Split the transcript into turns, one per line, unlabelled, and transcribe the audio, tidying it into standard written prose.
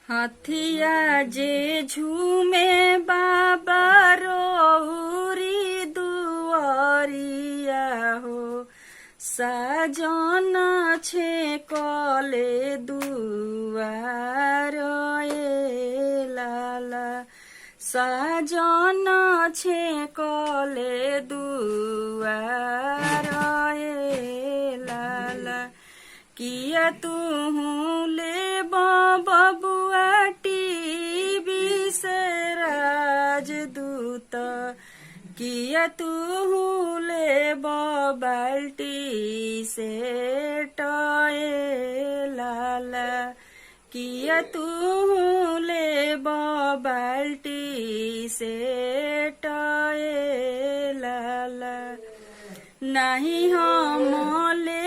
हथिया जे झूमे बाबा रोहुरी दुआरिया हो साजन छे कले दुआर ए लाला साजन छे कले दुआर ए लाला किया तू ले बबुआ टीवी से राजदूत किया तू ले बाल्टी से टए लाला किया तू ले बाल्टी से टए लाला नहीं हम ले